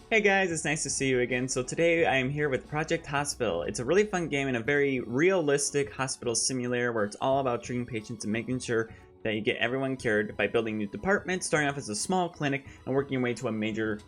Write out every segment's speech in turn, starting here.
Hey guys, it's nice to see you again. So today I am here with Project Hospital. It's a really fun game and a very realistic hospital simulator where it's all about treating patients and making sure that you get everyone cured by building new departments, starting off as a small clinic and working your way to a major,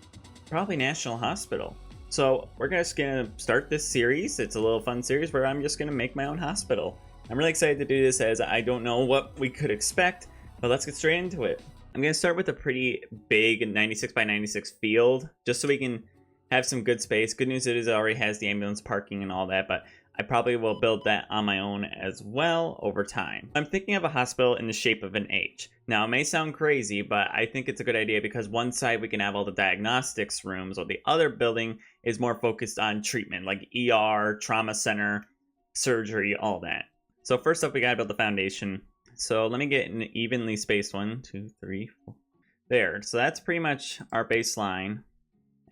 probably national hospital. So we're just gonna start this series. It's a little fun series where I'm just gonna make my own hospital. I'm really excited to do this as I don't know what we could expect, but let's get straight into it. I'm going to start with a pretty big 96 by 96 field, just so we can have some good space. Good news is it already has the ambulance parking and all that, but I probably will build that on my own as well over time. I'm thinking of a hospital in the shape of an H. Now, it may sound crazy, but I think it's a good idea because one side we can have all the diagnostics rooms, while the other building is more focused on treatment, like ER, trauma center, surgery, all that. So first up, we got to build the foundation. So let me get an evenly spaced 1, 2, 3, 4. There. So that's pretty much our baseline.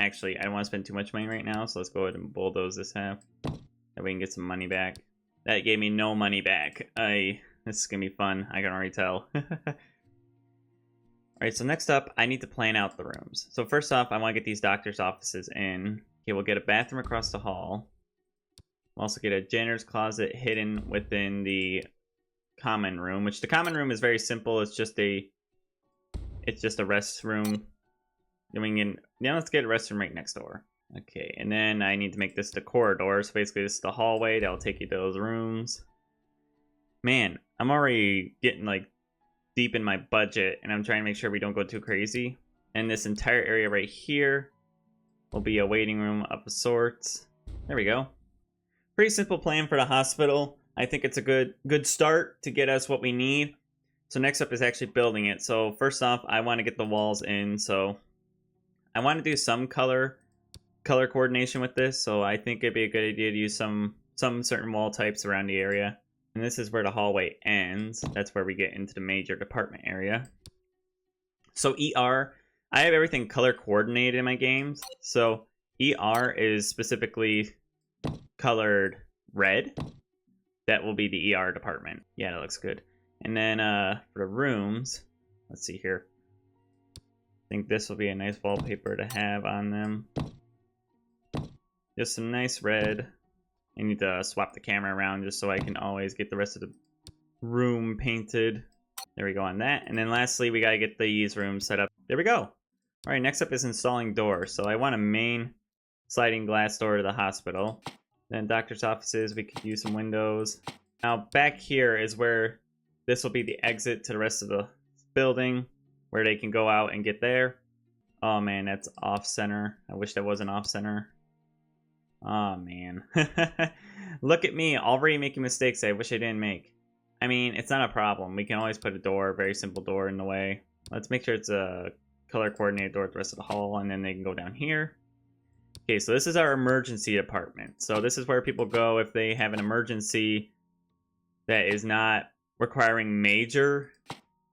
Actually, I don't want to spend too much money right now, so let's go ahead and bulldoze this half. That we can get some money back. That gave me no money back. This is going to be fun. I can already tell. Alright, so next up, I need to plan out the rooms. So first off, I want to get these doctor's offices in. Okay, we'll get a bathroom across the hall. We'll also get a janitor's closet hidden within the common room, which the common room is very simple. It's just a restroom. Then we can, let's get a restroom right next door. Okay, and then I need to make this the corridor. So basically this is the hallway that'll take you to those rooms. Man, I'm already getting like deep in my budget and I'm trying to make sure we don't go too crazy. And this entire area right here will be a waiting room of sorts. There we go. Pretty simple plan for the hospital. I think it's a good start to get us what we need. So next up is actually building it. So first off, I want to get the walls in. So I want to do some color coordination with this. So I think it'd be a good idea to use some certain wall types around the area. And this is where the hallway ends. That's where we get into the major department area. So ER, I have everything color coordinated in my games. So ER is specifically colored red. That will be the ER department. Yeah, that looks good. And then for the rooms, let's see here. I think this will be a nice wallpaper to have on them. Just some nice red. I need to swap the camera around just so I can always get the rest of the room painted. There we go on that. And then lastly, we gotta get these rooms set up. There we go. All right, next up is installing doors. So I want a main sliding glass door to the hospital. Then doctor's offices, we could use some windows. Now back here is where this will be the exit to the rest of the building, where they can go out and get there. Oh man, that's off center. I wish that wasn't off center. Oh man. Look at me, already making mistakes I wish I didn't make. I mean, it's not a problem. We can always put a door, a very simple door in the way. Let's make sure it's a color coordinated door to the rest of the hall, and then they can go down here. Okay, so this is our emergency department. So this is where people go if they have an emergency that is not requiring major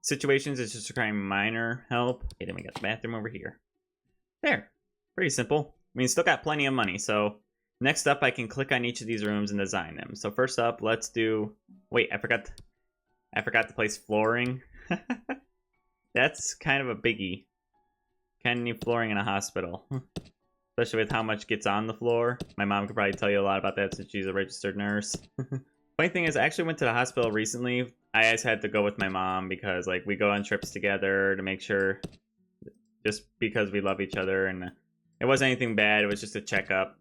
situations. It's just requiring minor help. Okay, then we got the bathroom over here. There. Pretty simple. I mean, still got plenty of money. So next up, I can click on each of these rooms and design them. So first up, let's do... Wait, I forgot to place flooring. That's kind of a biggie. Kind of need flooring in a hospital. Especially with how much gets on the floor. My mom could probably tell you a lot about that since she's a registered nurse. Funny thing is, I actually went to the hospital recently. I just had to go with my mom because like we go on trips together to make sure, just because we love each other, and it wasn't anything bad. It was just a checkup.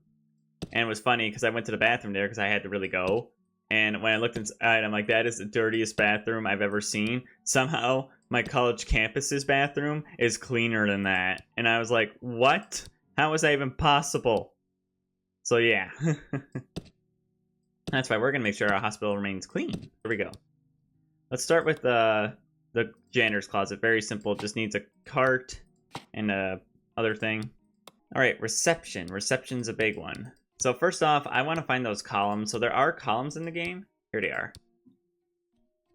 And it was funny because I went to the bathroom there because I had to really go. And when I looked inside, I'm like, that is the dirtiest bathroom I've ever seen. Somehow, my college campus's bathroom is cleaner than that. And I was like, what? How is that even possible? So yeah. That's why we're going to make sure our hospital remains clean. Here we go. Let's start with the janitor's closet. Very simple. Just needs a cart and a other thing. Alright, reception. Reception's a big one. So first off, I want to find those columns. So there are columns in the game. Here they are.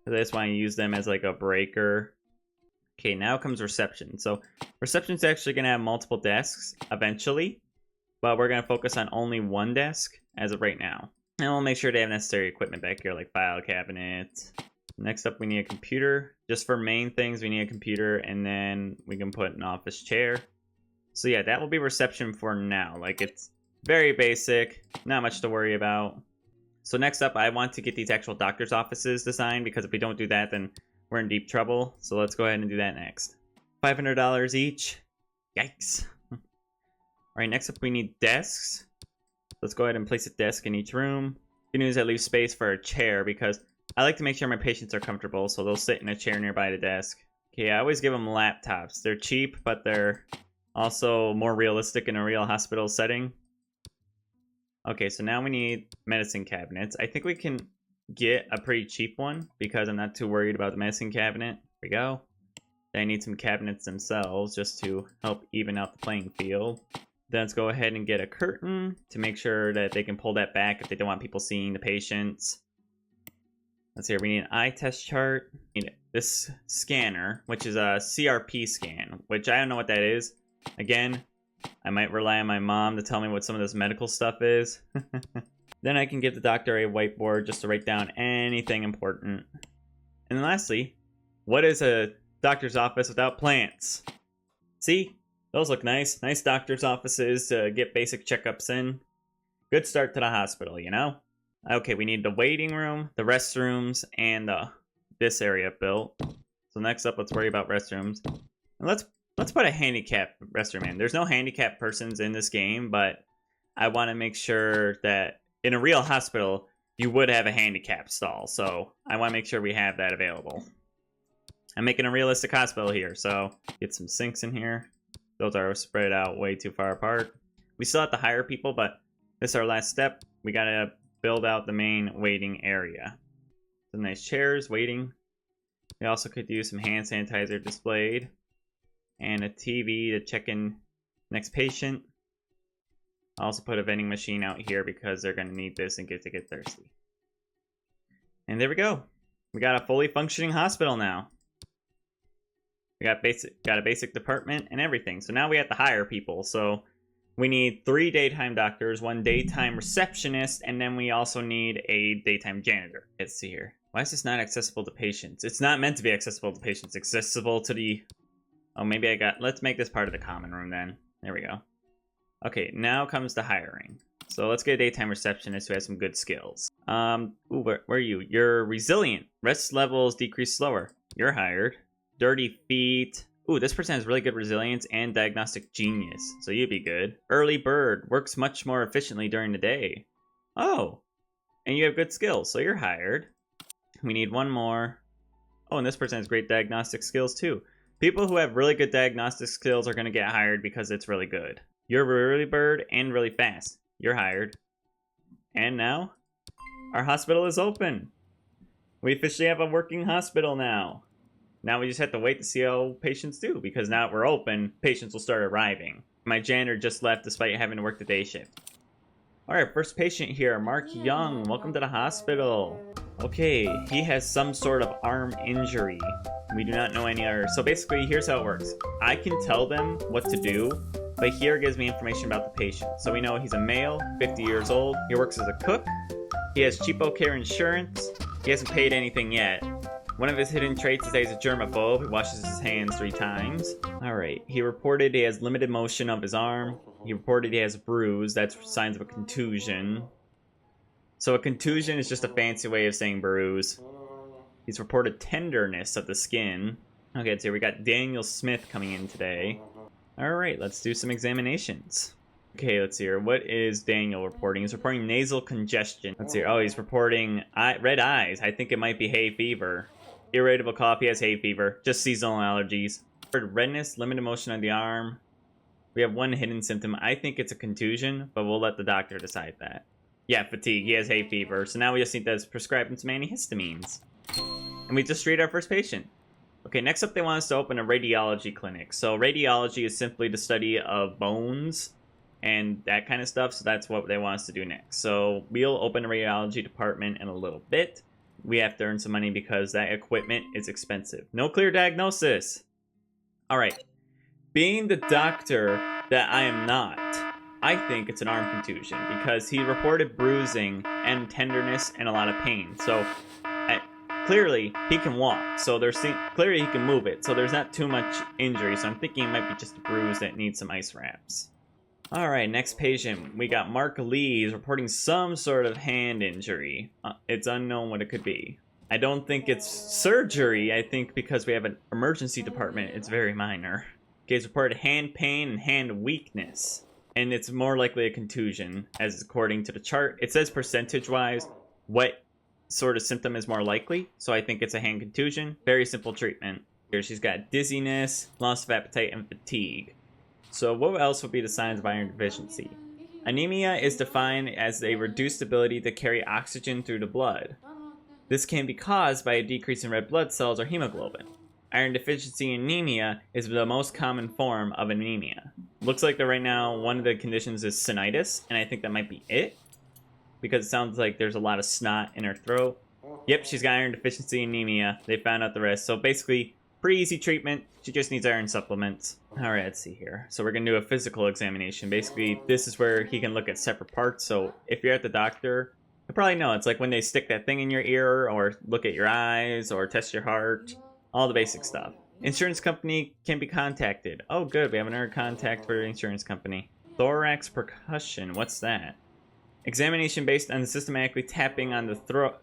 I just want to use them as like a breaker. Okay, now comes reception. So reception's actually going to have multiple desks eventually, but we're going to focus on only one desk as of right now. And we'll make sure they have necessary equipment back here, like file cabinets. Next up, we need a computer. Just for main things, we need a computer, and then we can put an office chair. So yeah, that will be reception for now. Like, it's very basic, not much to worry about. So next up, I want to get these actual doctor's offices designed, because if we don't do that, then we're in deep trouble. So let's go ahead and do that next. $500 each. Yikes. All right, next up we need desks. Let's go ahead and place a desk in each room. Good news, I leave space for a chair because I like to make sure my patients are comfortable, so they'll sit in a chair nearby the desk. Okay, I always give them laptops. They're cheap, but they're also more realistic in a real hospital setting. Okay, so now we need medicine cabinets. I think we can get a pretty cheap one because I'm not too worried about the medicine cabinet. There we go. Then I need some cabinets themselves just to help even out the playing field. Then let's go ahead and get a curtain to make sure that they can pull that back if they don't want people seeing the patients. Let's see, we need an eye test chart. We need this scanner, which is a CRP scan, which I don't know what that is. Again, I might rely on my mom to tell me what some of this medical stuff is. Then I can give the doctor a whiteboard just to write down anything important. And then lastly, what is a doctor's office without plants? See? Those look nice. Nice doctor's offices to get basic checkups in. Good start to the hospital, you know? Okay, we need the waiting room, the restrooms, and this area built. So next up, let's worry about restrooms. And let's put a handicap restroom in. There's no handicap persons in this game, but I want to make sure that in a real hospital, you would have a handicap stall. So I want to make sure we have that available. I'm making a realistic hospital here, so get some sinks in here. Those are spread out way too far apart. We still have to hire people, but this is our last step. We gotta build out the main waiting area. Some nice chairs waiting. We also could use some hand sanitizer displayed. And a TV to check in next patient. I'll also put a vending machine out here because they're gonna need this and get thirsty. And there we go. We got a fully functioning hospital now. We got a basic department and everything. So now we have to hire people. So we need 3 daytime doctors, 1 daytime receptionist, and then we also need a daytime janitor. Let's see here. Why is this not accessible to patients? It's not meant to be accessible to patients. It's accessible to the... Oh, maybe let's make this part of the common room then. There we go. Okay, now comes the hiring. So let's get a daytime receptionist who has some good skills. Where are you? You're resilient. Rest levels decrease slower. You're hired. Dirty feet. Ooh, this person has really good resilience and diagnostic genius, so you'd be good. Early bird. Works much more efficiently during the day. Oh, and you have good skills, so you're hired. We need one more. Oh, and this person has great diagnostic skills too. People who have really good diagnostic skills are going to get hired because it's really good. You're early bird and really fast. You're hired. And now, our hospital is open. We officially have a working hospital now. Now we just have to wait to see how patients do, because now that we're open, patients will start arriving. My janitor just left despite having to work the day shift. Alright, first patient here, Mark Young. Welcome to the hospital. Okay, he has some sort of arm injury. We do not know any other. So basically, here's how it works. I can tell them what to do, but here gives me information about the patient. So we know he's a male, 50 years old. He works as a cook. He has cheapo care insurance. He hasn't paid anything yet. One of his hidden traits is that he's a germaphobe. He washes his hands 3 times. Alright, he reported he has limited motion of his arm. He reported he has a bruise. That's signs of a contusion. So a contusion is just a fancy way of saying bruise. He's reported tenderness of the skin. Okay, let's see. We got Daniel Smith coming in today. Alright, let's do some examinations. Okay, let's see here. What is Daniel reporting? He's reporting nasal congestion. Let's see. Oh, he's reporting red eyes. I think it might be hay fever. Irritable cough. He has hay fever. Just seasonal allergies. Redness, limited motion on the arm. We have one hidden symptom. I think it's a contusion, but we'll let the doctor decide that. Yeah, fatigue. He has hay fever. So now we just need to prescribe him some antihistamines. And we just treat our first patient. Okay, next up they want us to open a radiology clinic. So radiology is simply the study of bones and that kind of stuff. So that's what they want us to do next. So we'll open a radiology department in a little bit. We have to earn some money because that equipment is expensive. No clear diagnosis. All right. Being the doctor that I am not, I think it's an arm contusion because he reported bruising and tenderness and a lot of pain. So clearly he can walk, so clearly he can move it, so there's not too much injury, so I'm thinking it might be just a bruise that needs some ice wraps. Alright, next patient. We got Mark Lee. He's reporting some sort of hand injury. It's unknown what it could be. I don't think it's surgery. I think because we have an emergency department, it's very minor. Okay, he's reported hand pain and hand weakness. And it's more likely a contusion, as according to the chart. It says percentage-wise what sort of symptom is more likely, so I think it's a hand contusion. Very simple treatment. Here she's got dizziness, loss of appetite, and fatigue. So what else would be the signs of iron deficiency? Anemia is defined as a reduced ability to carry oxygen through the blood. This can be caused by a decrease in red blood cells or hemoglobin. Iron deficiency anemia is the most common form of anemia. Looks like that right now one of the conditions is sinitis, and I think that might be it, because it sounds like there's a lot of snot in her throat. Yep, she's got iron deficiency anemia. They found out the rest. So basically, pretty easy treatment. She just needs iron supplements. Alright, let's see here. So we're going to do a physical examination. Basically, this is where he can look at separate parts. So if you're at the doctor, you probably know. It's like when they stick that thing in your ear, or look at your eyes, or test your heart. All the basic stuff. Insurance company can be contacted. Oh, good. We have another contact for the insurance company. Thorax percussion. What's that? Examination based on systematically tapping on the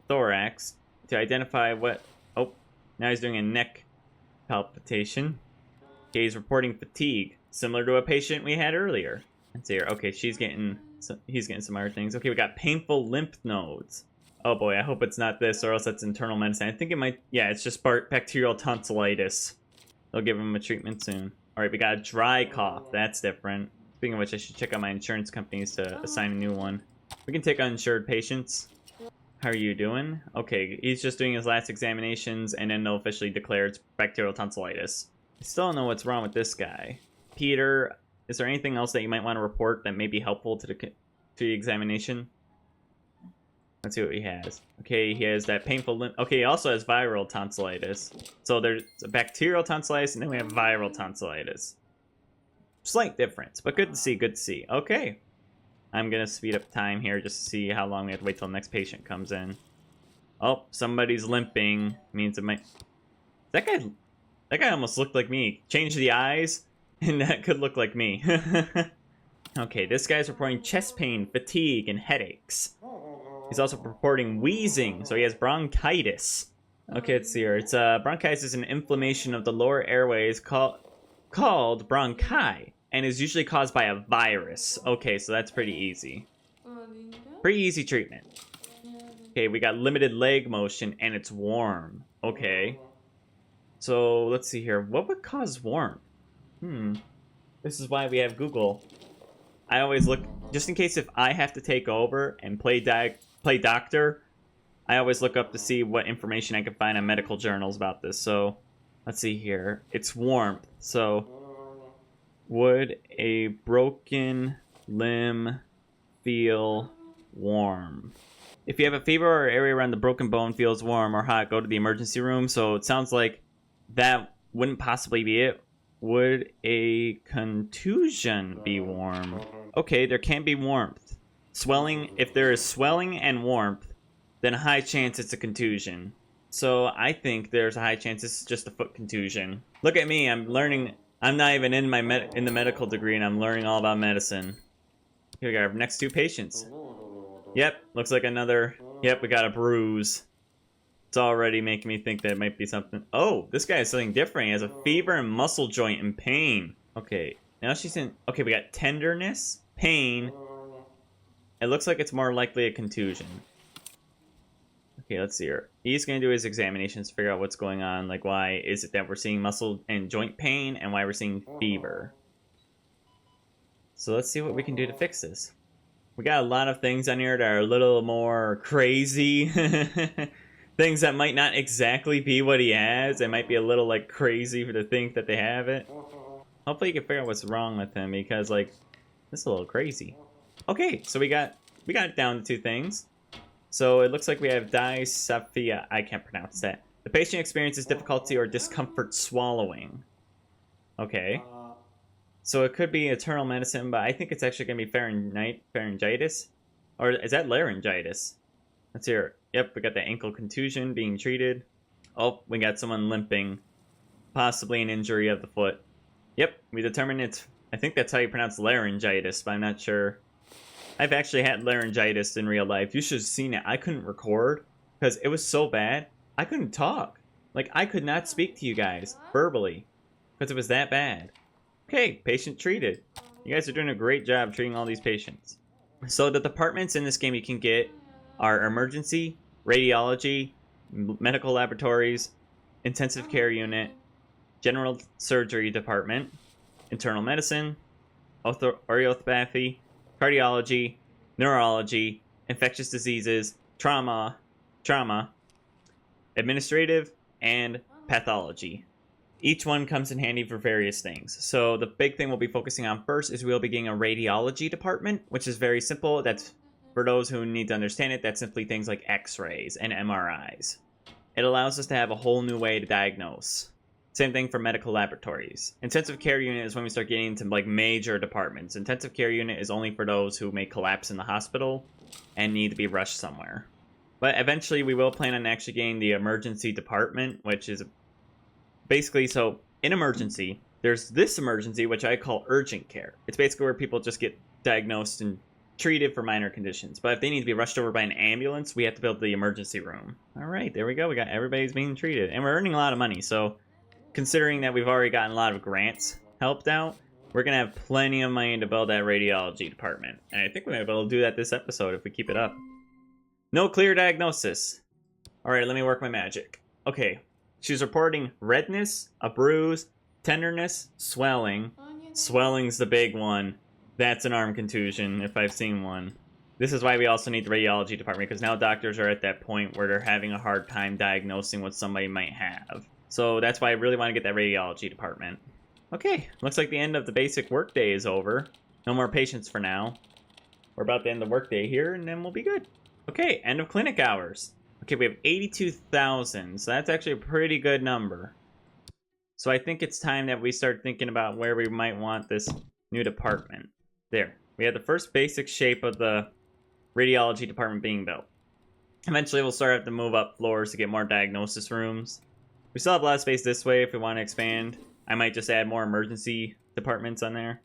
thorax to identify what... Oh, now he's doing a neck palpitation. Okay, he's reporting fatigue, similar to a patient we had earlier. Let's see here. Okay, he's getting some other things. Okay, we got painful lymph nodes. Oh boy, I hope it's not this, or else that's internal medicine. I think it might... Yeah, it's just bacterial tonsillitis. They'll give him a treatment soon. Alright, we got a dry cough. That's different. Speaking of which, I should check out my insurance companies to assign a new one. We can take uninsured patients. How are you doing? Okay, he's just doing his last examinations, and then they'll officially declare it's bacterial tonsillitis. I still don't know what's wrong with this guy. Peter, is there anything else that you might want to report that may be helpful to the examination? Let's see what he has. Okay, he has that painful lymph... Okay, he also has viral tonsillitis. So there's a bacterial tonsillitis, and then we have viral tonsillitis. Slight difference, but good to see, good to see. Okay. I'm gonna speed up time here just to see how long we have to wait till the next patient comes in. Oh, somebody's limping. Means it might... That guy almost looked like me. Change the eyes, and that could look like me. Okay, this guy's reporting chest pain, fatigue, and headaches. He's also reporting wheezing, so he has bronchitis. Okay, let's see here. It's bronchitis is an inflammation of the lower airways called bronchi, and is usually caused by a virus. Okay, so that's pretty easy. Pretty easy treatment. Okay, we got limited leg motion, and it's warm. Okay. So, let's see here. What would cause warmth? This is why we have Google. I always look, just in case if I have to take over and play doctor, I always look up to see what information I can find on medical journals about this. So, let's see here. It's warmth. So, would a broken limb feel warm? If you have a fever or area around the broken bone feels warm or hot, go to the emergency room. So, it sounds like that wouldn't possibly be it. Would a contusion be warm? Okay, there can be warmth. Swelling, if there is swelling and warmth, then a high chance it's a contusion. So I think there's a high chance it's just a foot contusion. Look at me, I'm learning. I'm not even in the medical degree, and I'm learning all about medicine. Here we got our next two patients. Yep, looks like another. Yep, we got a bruise. It's already making me think that it might be something. Oh, this guy has something different. He has a fever and muscle joint and pain. Okay, now she's in. Okay, we got tenderness, pain. It looks like it's more likely a contusion. Okay, let's see here. He's going to do his examinations to figure out what's going on. Like, why is it that we're seeing muscle and joint pain, and why we're seeing fever. So let's see what we can do to fix this. We got a lot of things on here that are a little more crazy. Things that might not exactly be what he has. It might be a little, like, crazy to think that they have it. Hopefully you can figure out what's wrong with him, because, like, this is a little crazy. Okay, so we got it down to two things. So it looks like we have dysphagia. I can't pronounce that. The patient experiences difficulty or discomfort swallowing. Okay. So it could be internal medicine, but I think it's actually going to be pharyngitis. Or is that laryngitis? Let's hear it. Yep, we got the ankle contusion being treated. Oh, we got someone limping. Possibly an injury of the foot. Yep, we determined it's... I think that's how you pronounce laryngitis, but I'm not sure. I've actually had laryngitis in real life. You should have seen it. I couldn't record because it was so bad. I couldn't talk. Like, I could not speak to you guys verbally because it was that bad. Okay, patient treated. You guys are doing a great job treating all these patients. So the departments in this game you can get are emergency, radiology, medical laboratories, intensive care unit, general surgery department, internal medicine, orthopathy, cardiology, neurology, infectious diseases, trauma, administrative, and pathology. Each one comes in handy for various things. So the big thing we'll be focusing on first is we'll be getting a radiology department, which is very simple. That's, for those who need to understand it, that's simply things like x-rays and MRIs. It allows us to have a whole new way to diagnose. Same thing for medical laboratories. Intensive care unit is when we start getting into like major departments. Intensive care unit is only for those who may collapse in the hospital and need to be rushed somewhere. But eventually we will plan on actually getting the emergency department, which is basically, so in emergency, there's this emergency, which I call urgent care. It's basically where people just get diagnosed and treated for minor conditions. But if they need to be rushed over by an ambulance, we have to build the emergency room. All right, there we go. We got everybody's being treated. And we're earning a lot of money, so considering that we've already gotten a lot of grants helped out, we're going to have plenty of money to build that radiology department. And I think we're going to be able to do that this episode if we keep it up. No clear diagnosis. All right, let me work my magic. Okay, she's reporting redness, a bruise, tenderness, swelling. Swelling's the big one. That's an arm contusion, if I've seen one. This is why we also need the radiology department, because now doctors are at that point where they're having a hard time diagnosing what somebody might have. So that's why I really want to get that radiology department. Okay, looks like the end of the basic workday is over. No more patients for now. We're about to end the workday here, and then we'll be good. Okay, end of clinic hours. Okay, we have 82,000, so that's actually a pretty good number. So I think it's time that we start thinking about where we might want this new department. There, we have the first basic shape of the radiology department being built. Eventually we'll start to move up floors to get more diagnosis rooms. We still have a lot of space this way if we want to expand. I might just add more emergency departments on there.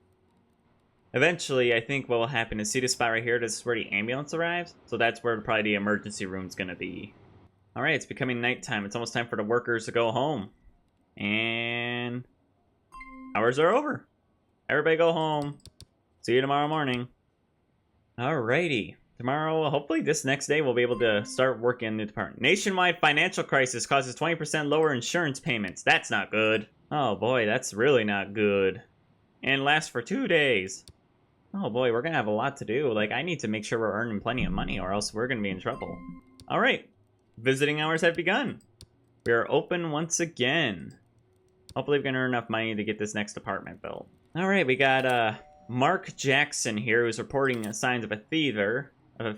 Eventually, I think what will happen is, see this spot right here? This is where the ambulance arrives. So that's where probably the emergency room's going to be. Alright, it's becoming nighttime. It's almost time for the workers to go home. And hours are over. Everybody go home. See you tomorrow morning. Alrighty. Tomorrow, hopefully this next day, we'll be able to start working in the department. Nationwide financial crisis causes 20% lower insurance payments. That's not good. Oh boy, that's really not good. And lasts for 2 days. Oh boy, we're gonna have a lot to do. Like, I need to make sure we're earning plenty of money or else we're gonna be in trouble. Alright, visiting hours have begun. We are open once again. Hopefully we can earn enough money to get this next department built. Alright, we got Mark Jackson here who's reporting signs of a fever. And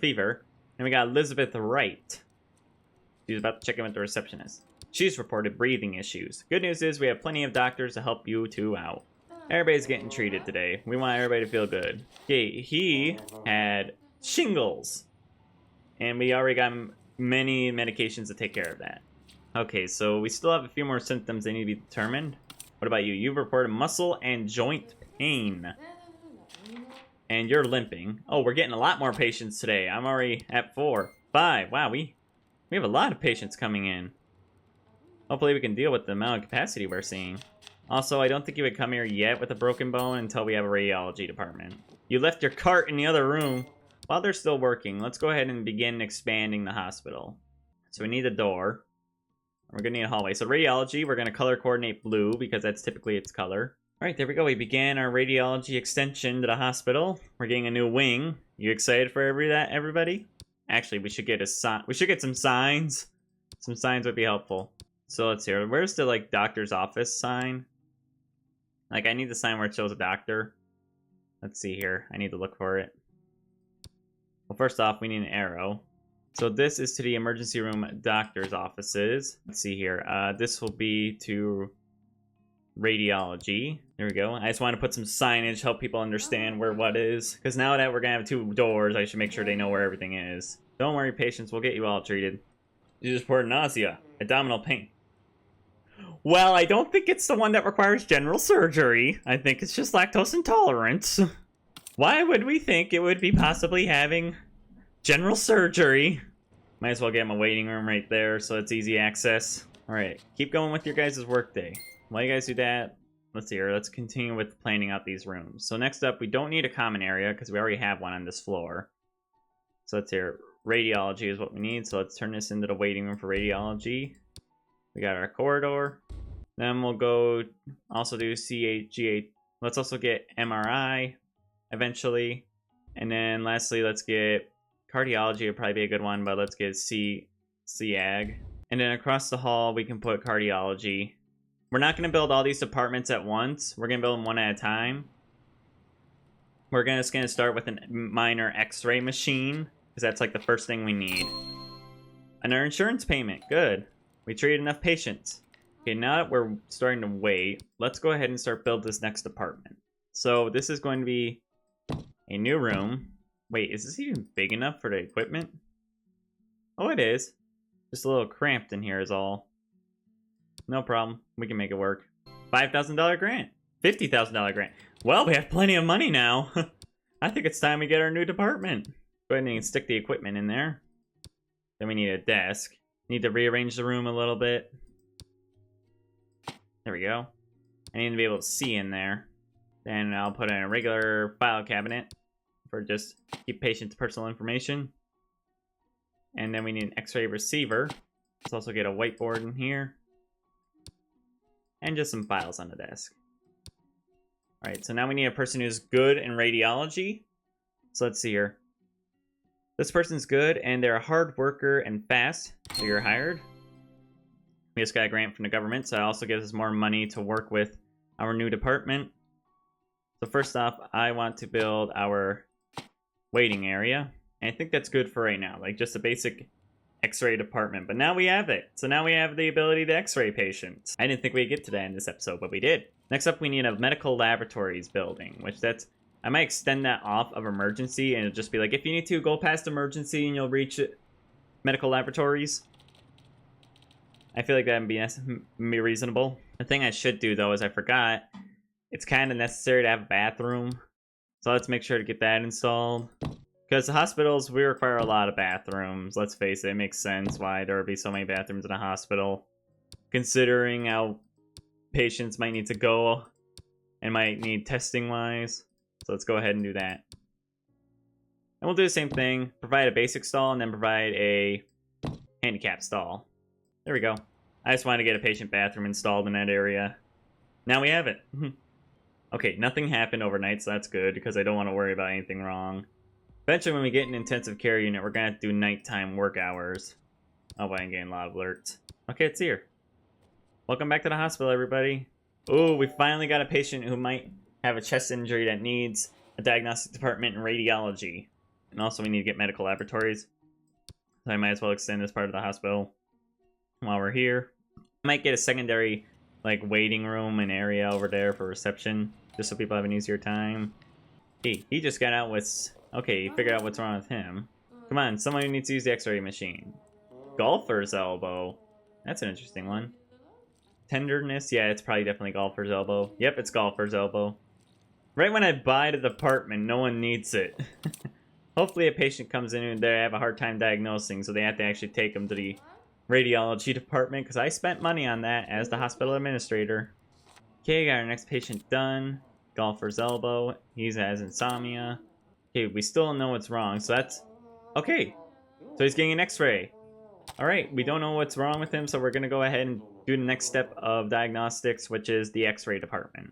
we got Elizabeth Wright. She's about to check in with the receptionist. She's reported breathing issues. Good news is we have plenty of doctors to help you two out. Everybody's getting treated today. We want everybody to feel good. Okay, he had shingles. And we already got many medications to take care of that. Okay, so we still have a few more symptoms that need to be determined. What about you? You've reported muscle and joint pain. And you're limping. Oh, we're getting a lot more patients today. I'm already at 4. 5. Wow, we have a lot of patients coming in. Hopefully we can deal with the amount of capacity we're seeing. Also, I don't think you would come here yet with a broken bone until we have a radiology department. You left your cart in the other room. While they're still working, let's go ahead and begin expanding the hospital. So we need a door. We're going to need a hallway. So radiology, we're going to color coordinate blue because that's typically its color. Alright, there we go. We began our radiology extension to the hospital. We're getting a new wing. You excited for everybody? Actually, we should get some signs. Some signs would be helpful. So let's see. Where's the like doctor's office sign? Like I need the sign where it shows a doctor. Let's see here. I need to look for it. Well, first off, we need an arrow. So this is to the emergency room doctor's offices. Let's see here. This will be to radiology. There we go. I just want to put some signage, help people understand where what is. Because now that we're going to have 2 doors, I should make sure they know where everything is. Don't worry, patients. We'll get you all treated. You just reported nausea, abdominal pain. Well, I don't think it's the one that requires general surgery. I think it's just lactose intolerance. Why would we think it would be possibly having general surgery? Might as well get him a waiting room right there so it's easy access. Alright, keep going with your guys' workday. While you guys do that, let's see here. Let's continue with planning out these rooms. So next up, we don't need a common area because we already have one on this floor. So let's hear. Radiology is what we need. So let's turn this into the waiting room for radiology. We got our corridor. Then we'll go also do CHGA. Let's also get MRI eventually. And then lastly, let's get cardiology would probably be a good one, but let's get CAG. And then across the hall, we can put cardiology. We're not going to build all these departments at once. We're going to build them one at a time. We're just going to start with a minor x-ray machine, because that's like the first thing we need. And our insurance payment. Good. We treated enough patients. Okay, now that we're starting to wait, let's go ahead and start build this next department. So this is going to be a new room. Wait, is this even big enough for the equipment? Oh, it is. Just a little cramped in here is all. No problem. We can make it work. $5,000 grant. $50,000 grant. Well, we have plenty of money now. I think it's time we get our new department. Go ahead and stick the equipment in there. Then we need a desk. Need to rearrange the room a little bit. There we go. I need to be able to see in there. Then I'll put in a regular file cabinet for just keep patients' personal information. And then we need an x-ray receiver. Let's also get a whiteboard in here. And just some files on the desk. Alright, so now we need a person who's good in radiology. So let's see here. This person's good, and they're a hard worker and fast. So you're hired. We just got a grant from the government, so it also gives us more money to work with our new department. So first off, I want to build our waiting area. And I think that's good for right now, like just a basic x-ray department. But now we have it. So now we have the ability to x-ray patients. I didn't think we'd get to that in this episode, but we did. Next up, we need a medical laboratories building, which I might extend that off of emergency, and it'll just be like, if you need to, go past emergency and you'll reach medical laboratories. I feel like that would be reasonable. The thing I should do, though, is I forgot, it's kind of necessary to have a bathroom. So let's make sure to get that installed. Because the hospitals, we require a lot of bathrooms. Let's face it, it makes sense why there would be so many bathrooms in a hospital. Considering how patients might need to go and might need testing-wise. So let's go ahead and do that. And we'll do the same thing. Provide a basic stall and then provide a handicap stall. There we go. I just wanted to get a patient bathroom installed in that area. Now we have it. Okay, nothing happened overnight, so that's good because I don't want to worry about anything wrong. Eventually, when we get an intensive care unit, we're going to have to do nighttime work hours. Oh, boy, I'm getting a lot of alerts. Okay, it's here. Welcome back to the hospital, everybody. Ooh, we finally got a patient who might have a chest injury that needs a diagnostic department in radiology. And also, we need to get medical laboratories. So I might as well extend this part of the hospital while we're here. I might get a secondary, like, waiting room and area over there for reception, just so people have an easier time. Hey, he just got out with... Okay, you figured out what's wrong with him. Come on, someone who needs to use the x-ray machine. Golfer's elbow. That's an interesting one. Tenderness? Yeah, it's probably definitely golfer's elbow. Yep, it's golfer's elbow. Right when I buy the department, no one needs it. Hopefully a patient comes in and they have a hard time diagnosing, so they have to actually take them to the radiology department, because I spent money on that as the hospital administrator. Okay, got our next patient done. Golfer's elbow. He has insomnia. Okay, we still don't know what's wrong, so that's... Okay, so he's getting an x-ray. Alright, we don't know what's wrong with him, so we're going to go ahead and do the next step of diagnostics, which is the x-ray department.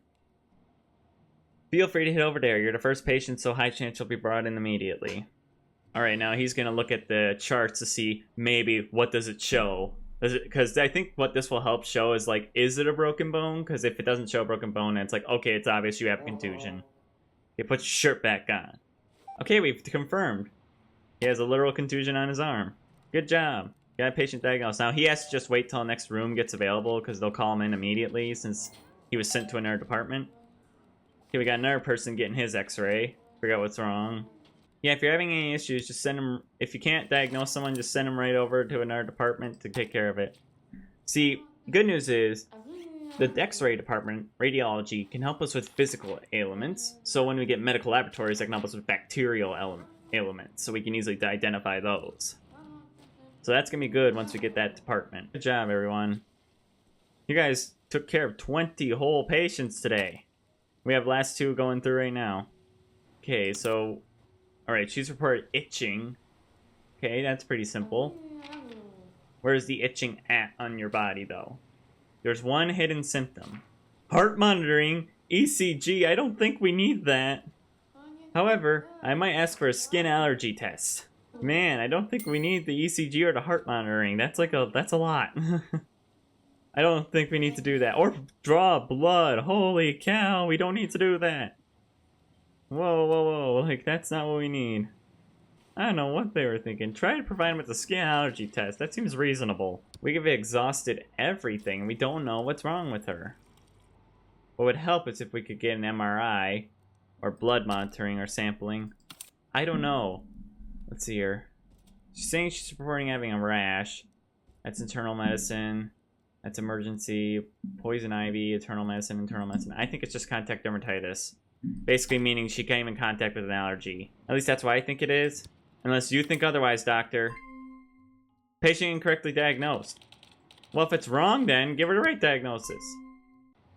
Feel free to hit over there. You're the first patient, so high chance you'll be brought in immediately. Alright, now he's going to look at the charts to see maybe what does it show. Because I think what this will help show is, like, is it a broken bone? Because if it doesn't show a broken bone, then it's like, okay, it's obvious you have a contusion. Okay, put your shirt back on. Okay, we've confirmed. He has a literal contusion on his arm. Good job. Got a patient diagnosed. Now, he has to just wait till the next room gets available because they'll call him in immediately since he was sent to another department. Okay, we got another person getting his x-ray. Figure out what's wrong. Yeah, if you're having any issues, just send them... If you can't diagnose someone, just send them right over to another department to take care of it. See, good news is, The X-ray department, radiology, can help us with physical ailments. So when we get medical laboratories, that can help us with bacterial ailments. So we can easily identify those. So that's going to be good once we get that department. Good job, everyone. You guys took care of 20 whole patients today. We have last 2 going through right now. Okay, so... Alright, she's reported itching. Okay, that's pretty simple. Where's the itching at on your body, though? There's one hidden symptom. Heart monitoring, ECG, I don't think we need that. However, I might ask for a skin allergy test. Man, I don't think we need the ECG or the heart monitoring. That's a lot. I don't think we need to do that. Or draw blood. Holy cow, we don't need to do that. Whoa, whoa, whoa, like that's not what we need. I don't know what they were thinking. Try to provide them with a skin allergy test. That seems reasonable. We have exhausted everything. We don't know what's wrong with her. What would help is if we could get an MRI or blood monitoring or sampling. I don't know. Let's see here. She's saying she's reporting having a rash. That's internal medicine. That's emergency. Poison ivy, internal medicine, internal medicine. I think it's just contact dermatitis. Basically meaning she came in contact with an allergy. At least that's why I think it is. Unless you think otherwise, doctor. Patient incorrectly diagnosed. Well, if it's wrong, then give her the right diagnosis.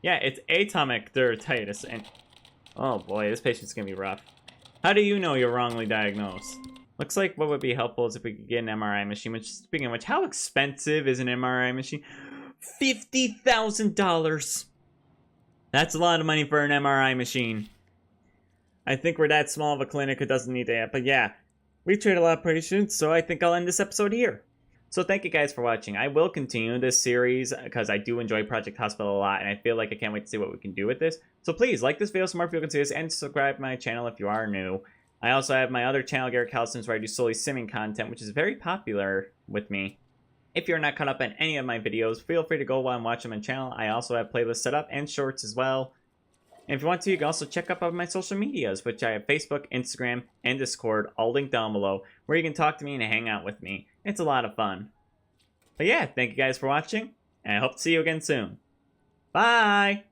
Yeah, it's atopic dermatitis, and... Oh boy, this patient's gonna be rough. How do you know you're wrongly diagnosed? Looks like what would be helpful is if we could get an MRI machine, which, speaking of which, how expensive is an MRI machine? $50,000! That's a lot of money for an MRI machine. I think we're that small of a clinic who doesn't need that, but yeah. We've treated a lot of patients, so I think I'll end this episode here. So thank you guys for watching. I will continue this series because I do enjoy Project Hospital a lot, and I feel like I can't wait to see what we can do with this. So please like this video so more people can see this, and subscribe to my channel if you are new. I also have my other channel, Garrett Calsons, where I do solely simming content, which is very popular with me. If you're not caught up on any of my videos, feel free to go while I'm watching my channel. I also have playlists set up and shorts as well. And if you want to, you can also check up on my social medias, which I have Facebook, Instagram, and Discord, all linked down below, where you can talk to me and hang out with me. It's a lot of fun. But yeah, thank you guys for watching, and I hope to see you again soon. Bye!